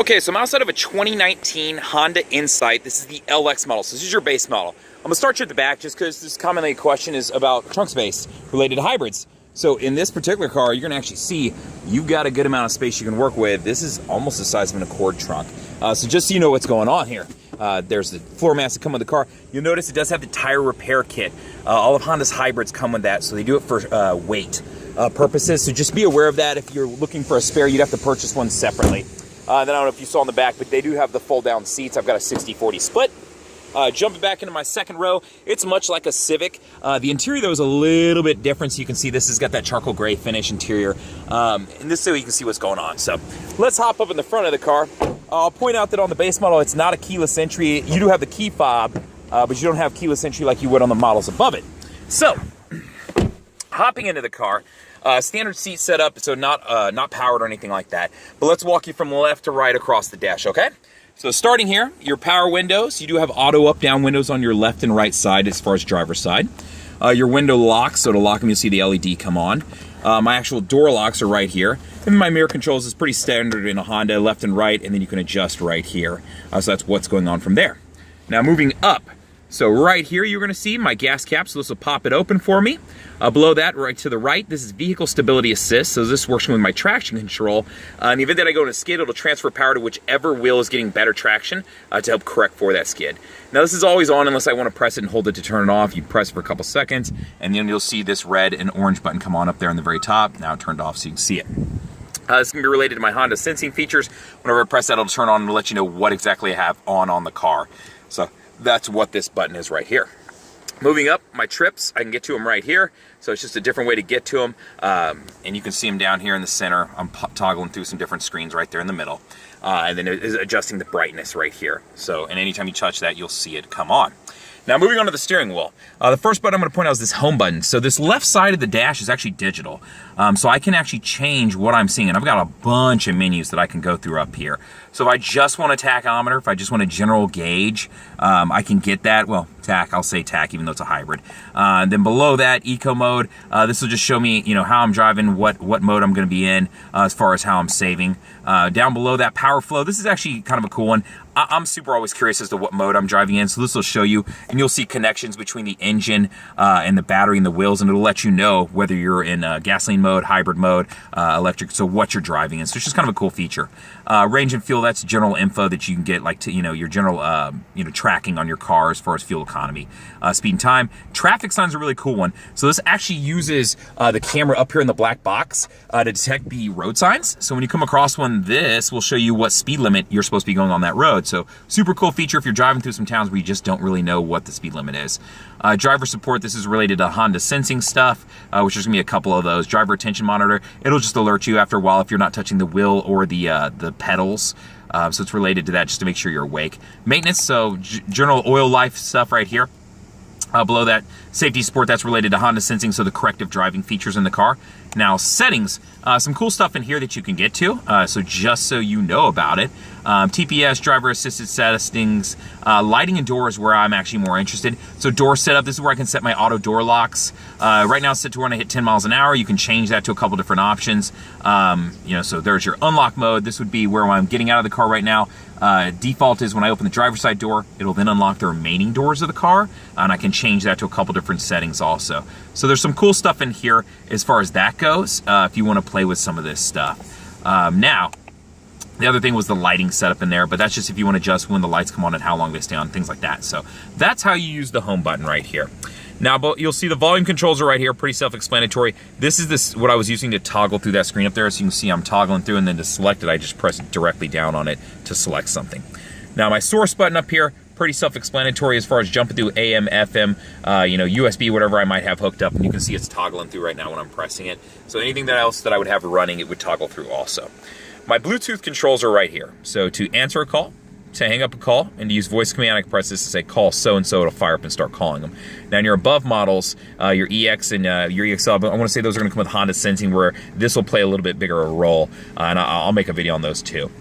Okay, so I'm outside of a 2019 Honda Insight. This is the LX model, so this is your base model. I'm gonna start you at the back just because this commonly a question is about trunk space related to hybrids. So in this particular car, you're gonna actually see you've got a good amount of space you can work with. This is almost the size of an Accord trunk. So just so you know what's going on here. There's the floor mats that come with the car. You'll notice it does have the tire repair kit. All of Honda's hybrids come with that, so they do it for weight purposes. So just be aware of that. If you're looking for a spare, you'd have to purchase one separately. Then I don't know if you saw in the back, but they do have the fold-down seats. I've got a 60-40 split. Jumping back into my second row, it's much like a Civic. The interior, though, is a little bit different. So you can see this has got that charcoal gray finish interior. And this so you can see what's going on. So let's hop up in the front of the car. I'll point out that on the base model, it's not a keyless entry. You do have the key fob, but you don't have keyless entry like you would on the models above it. So, hopping into the car, standard seat setup, so not powered or anything like that. But let's walk you from left to right across the dash, okay? So starting here, your power windows. You do have auto up-down windows on your left and right side as far as driver's side. Your window locks, so to lock them, you'll see the LED come on. My actual door locks are right here. And my mirror controls is pretty standard in a Honda, left and right, and then you can adjust right here. So that's what's going on from there. Now moving up. So right here, you're gonna see my gas cap, so this will pop it open for me. Below that, right to the right, this is vehicle stability assist. So this works with my traction control. In the event that I go in a skid, it'll transfer power to whichever wheel is getting better traction to help correct for that skid. Now this is always on unless I wanna press it and hold it to turn it off. You press for a couple seconds, and then you'll see this red and orange button come on up there in the very top. Now turned off so you can see it. This is going to be related to my Honda sensing features. Whenever I press that, it'll turn on and let you know what exactly I have on the car. So that's what this button is right here. Moving up, my trips, I can get to them right here. So it's just a different way to get to them. And you can see them down here in the center. I'm toggling through some different screens right there in the middle. And then it is adjusting the brightness right here. So, and anytime you touch that, you'll see it come on. Now moving on to the steering wheel. The first button I'm going to point out is this home button. So this left side of the dash is actually digital. So I can actually change what I'm seeing. And I've got a bunch of menus that I can go through up here. So if I just want a tachometer, if I just want a general gauge, I can get that. Well, tach, I'll say tach even though it's a hybrid. Then below that, Eco Mode. This will just show me, how I'm driving, what mode I'm going to be in as far as how I'm saving. Down below that, Power Flow. This is actually kind of a cool one. I'm super always curious as to what mode I'm driving in, so this will show you, and you'll see connections between the engine and the battery and the wheels, and it'll let you know whether you're in gasoline mode, hybrid mode, electric, so what you're driving in. So it's just kind of a cool feature. Range and fuel, that's general info that you can get, like to, your general tracking on your car as far as fuel economy. Speed and time. Traffic signs are a really cool one. So this actually uses the camera up here in the black box to detect the road signs. So when you come across one, this will show you what speed limit you're supposed to be going on that road. So super cool feature if you're driving through some towns where you just don't really know what the speed limit is. Driver support, this is related to Honda sensing stuff, which there's gonna be a couple of those. Driver attention monitor, it'll just alert you after a while if you're not touching the wheel or the pedals. So it's related to that just to make sure you're awake. Maintenance, so general oil life stuff right here. Below that, safety support, that's related to Honda sensing, so the corrective driving features in the car. Now, settings, some cool stuff in here that you can get to, so just so you know about it. TPS, driver assisted settings, lighting and door is where I'm actually more interested. So door setup, this is where I can set my auto door locks. Right now it's set to when I hit 10 miles an hour. You can change that to a couple different options. So there's your unlock mode. This would be where I'm getting out of the car right now. Default is when I open the driver's side door, it'll then unlock the remaining doors of the car, and I can change that to a couple different settings also. So there's some cool stuff in here as far as that goes, if you want to play with some of this stuff. Now, the other thing was the lighting setup in there, but that's just if you want to adjust when the lights come on and how long they stay on, things like that. So that's how you use the home button right here. Now, you'll see the volume controls are right here, pretty self-explanatory. This is what I was using to toggle through that screen up there. So you can see I'm toggling through, and then to select it, I just press directly down on it to select something. Now, my source button up here, pretty self-explanatory as far as jumping through AM, FM, USB, whatever I might have hooked up, and you can see it's toggling through right now when I'm pressing it. So anything else that I would have running, it would toggle through also. My Bluetooth controls are right here. So to answer a call, to hang up a call, and to use voice command, I can press this to say call so-and-so, it'll fire up and start calling them. Now in your above models, your EX and your EXL, I want to say those are going to come with Honda sensing, where this will play a little bit bigger a role, and I'll make a video on those too.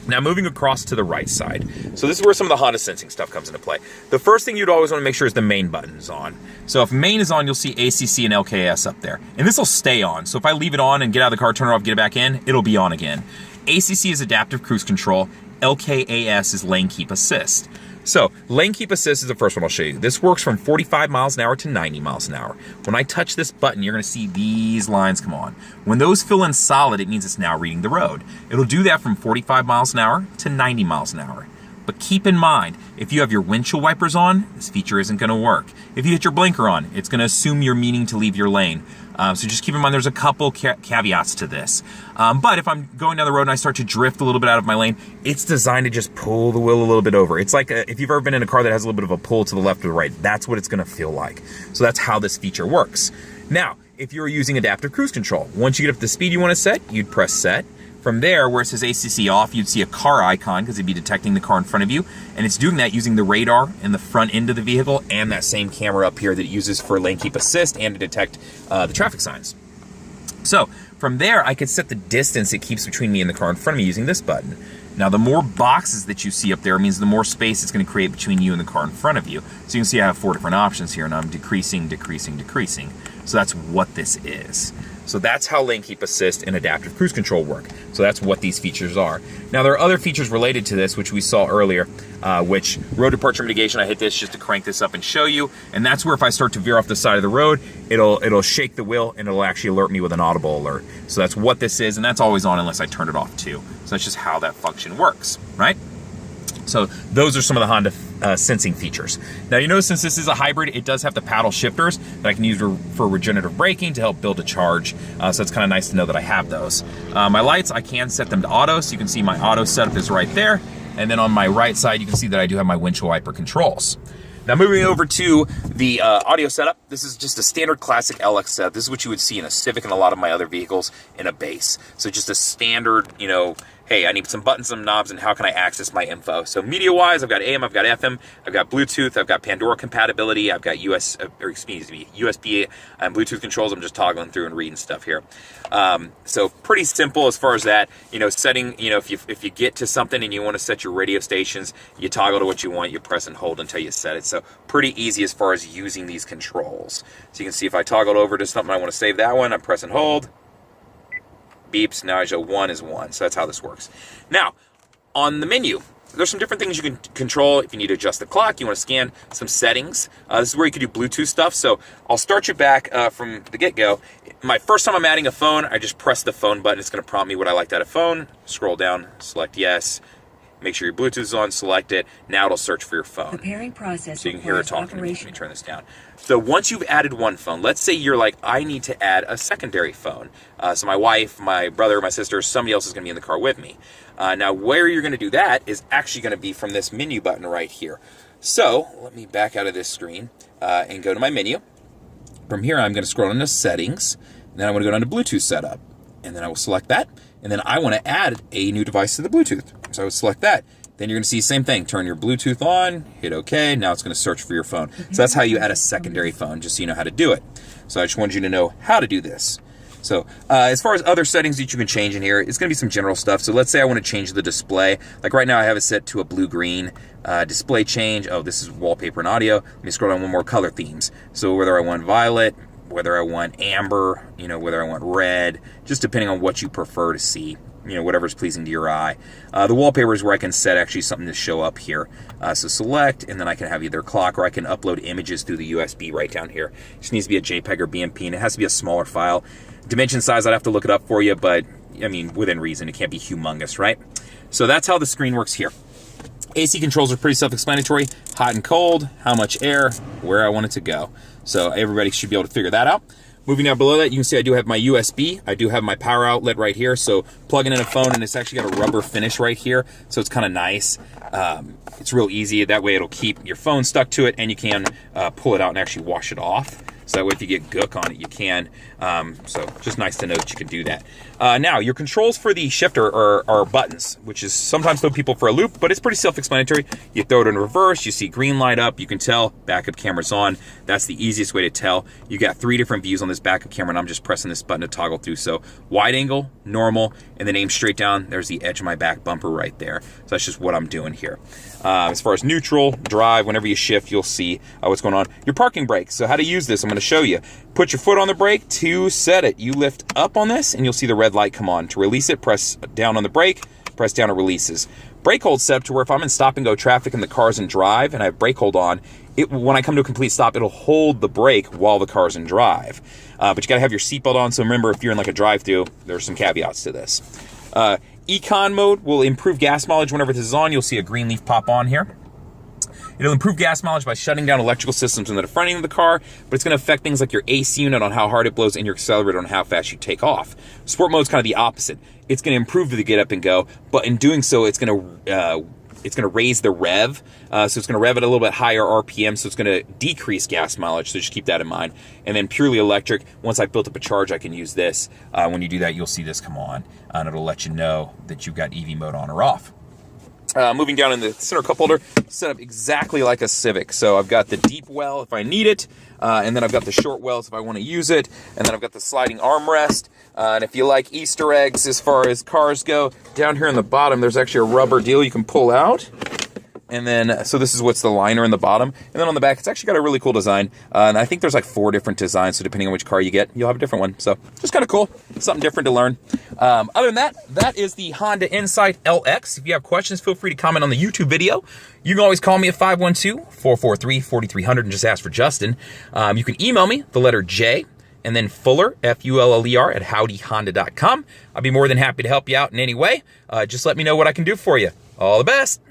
Now moving across to the right side. So this is where some of the Honda sensing stuff comes into play. The first thing you'd always want to make sure is the main button is on. So if main is on, you'll see ACC and LKS up there. And this will stay on. So if I leave it on and get out of the car, turn it off, get it back in, it'll be on again. ACC is adaptive cruise control. LKAS is lane keep assist. So lane keep assist is the first one I'll show you. This works from 45 miles an hour to 90 miles an hour. When I touch this button, you're gonna see these lines come on. When those fill in solid, it means it's now reading the road. It'll do that from 45 miles an hour to 90 miles an hour. But keep in mind, if you have your windshield wipers on, this feature isn't gonna work. If you hit your blinker on, it's gonna assume you're meaning to leave your lane. So just keep in mind there's a couple caveats to this. But if I'm going down the road and I start to drift a little bit out of my lane, it's designed to just pull the wheel a little bit over. It's like if you've ever been in a car that has a little bit of a pull to the left or the right, that's what it's gonna feel like. So that's how this feature works. Now, if you're using adaptive cruise control, once you get up to the speed you wanna set, you'd press set. From there, where it says ACC off, you'd see a car icon because it'd be detecting the car in front of you. And it's doing that using the radar in the front end of the vehicle and that same camera up here that it uses for lane keep assist and to detect the traffic signs. So from there, I could set the distance it keeps between me and the car in front of me using this button. Now, the more boxes that you see up there means the more space it's going to create between you and the car in front of you. So you can see I have 4 different options here, and I'm decreasing, decreasing, decreasing. So that's what this is. So that's how lane keep assist and adaptive cruise control work. So that's what these features are. Now, there are other features related to this, which we saw earlier, which road departure mitigation. I hit this just to crank this up and show you. And that's where if I start to veer off the side of the road, it'll shake the wheel and it'll actually alert me with an audible alert. So that's what this is, and that's always on unless I turn it off too. So that's just how that function works, right? So those are some of the Honda sensing features. Now you notice since this is a hybrid, it does have the paddle shifters that I can use for regenerative braking to help build a charge. So it's kind of nice to know that I have those. My lights, I can set them to auto, so you can see my auto setup is right there. And then on my right side, you can see that I do have my windshield wiper controls. Now moving over to the audio setup, this is just a standard classic LX setup. This is what you would see in a Civic and a lot of my other vehicles in a base. So just a standard, you know, hey, I need some buttons, some knobs, and how can I access my info? So media-wise, I've got AM, I've got FM, I've got Bluetooth, I've got Pandora compatibility, I've got USB and Bluetooth controls. I'm just toggling through and reading stuff here. So pretty simple as far as that. You know, setting, you know, if you get to something and you want to set your radio stations, you toggle to what you want, you press and hold until you set it. So pretty easy as far as using these controls. So you can see if I toggled over to something I want to save that one, I press and hold. Beeps, now I show 1 is 1. So that's how this works. Now, on the menu, there's some different things you can control. If you need to adjust the clock, you want to scan some settings. This is where you can do Bluetooth stuff. So I'll start you back from the get-go. My first time I'm adding a phone, I just press the phone button. It's going to prompt me what I like to add a phone. Scroll down, select yes. Make sure your Bluetooth is on, select it. Now it'll search for your phone. Preparing process. So you can hear it talking to me. Let me turn this down. So once you've added one phone, let's say you're like, I need to add a secondary phone. So my wife, my brother, my sister, somebody else is going to be in the car with me. Now where you're going to do that is actually going to be from this menu button right here. So let me back out of this screen and go to my menu. From here, I'm going to scroll into settings. And then I'm going to go down to Bluetooth setup. And then I will select that. And then I want to add a new device to the Bluetooth. So I would select that. Then you're going to see the same thing. Turn your Bluetooth on, hit OK. Now it's going to search for your phone. So that's how you add a secondary phone, just so you know how to do it. So I just wanted you to know how to do this. So as far as other settings that you can change in here, it's going to be some general stuff. So let's say I want to change the display. Like right now I have it set to a blue-green. Display change. Oh, this is wallpaper and audio. Let me scroll down one more color themes. So whether I want violet, whether I want amber, you know, whether I want red, just depending on what you prefer to see, you know, whatever's pleasing to your eye. The wallpaper is where I can set actually something to show up here. So select, and then I can have either clock or I can upload images through the USB right down here. It just needs to be a JPEG or BMP, and it has to be a smaller file. Dimension size, I'd have to look it up for you, but I mean, within reason, it can't be humongous, right? So that's how the screen works here. AC controls are pretty self-explanatory. Hot and cold, how much air, where I want it to go. So everybody should be able to figure that out. Moving down below that, you can see I do have my USB. I do have my power outlet right here. So plugging in a phone, and it's actually got a rubber finish right here. So it's kind of nice. It's real easy. That way it'll keep your phone stuck to it, and you can pull it out and actually wash it off. So that way if you get gook on it, you can. So just nice to know that you can do that. Now, your controls for the shifter are buttons, which is sometimes throw people for a loop, but it's pretty self-explanatory. You throw it in reverse, you see green light up, you can tell backup camera's on. That's the easiest way to tell. You got 3 different views on this backup camera, and I'm just pressing this button to toggle through. So wide angle, normal, and then aim straight down. There's the edge of my back bumper right there. So that's just what I'm doing here. As far as neutral, drive, whenever you shift, you'll see what's going on. Your parking brake. So how to use this, I'm going to show you. Put your foot on the brake to set it. You lift up on this and you'll see the red light come on. To release it, press down on the brake, press down, it releases. Brake hold set up to where if I'm in stop and go traffic and the car's in drive and I have brake hold on, when I come to a complete stop, it'll hold the brake while the car's in drive. But you gotta have your seatbelt on, so remember, if you're in like a drive-through, there's some caveats to this. Econ Mode will improve gas mileage whenever this is on. You'll see a green leaf pop on here. It'll improve gas mileage by shutting down electrical systems in the front end of the car, but it's going to affect things like your AC unit on how hard it blows and your accelerator on how fast you take off. Sport mode is kind of the opposite. It's going to improve the get up and go, but in doing so, it's going to raise the rev. So it's going to rev at a little bit higher RPM, so it's going to decrease gas mileage, so just keep that in mind. And then purely electric, once I've built up a charge, I can use this. When you do that, you'll see this come on, and it'll let you know that you've got EV mode on or off. Moving down in the center cup holder, set up exactly like a Civic. So I've got the deep well if I need it, and then I've got the short wells if I want to use it, and then I've got the sliding armrest. And if you like Easter eggs as far as cars go, down here in the bottom there's actually a rubber deal you can pull out. And then, so this is what's the liner in the bottom. And then on the back, it's actually got a really cool design. And I think there's like 4 different designs, so depending on which car you get, you'll have a different one. So just kind of cool, something different to learn. Other than that, that is the Honda Insight LX. If you have questions, feel free to comment on the YouTube video. You can always call me at 512-443-4300 and just ask for Justin. You can email me, the letter J, and then Fuller, F-U-L-L-E-R, at howdyhonda.com. I'll be more than happy to help you out in any way. Just let me know what I can do for you. All the best.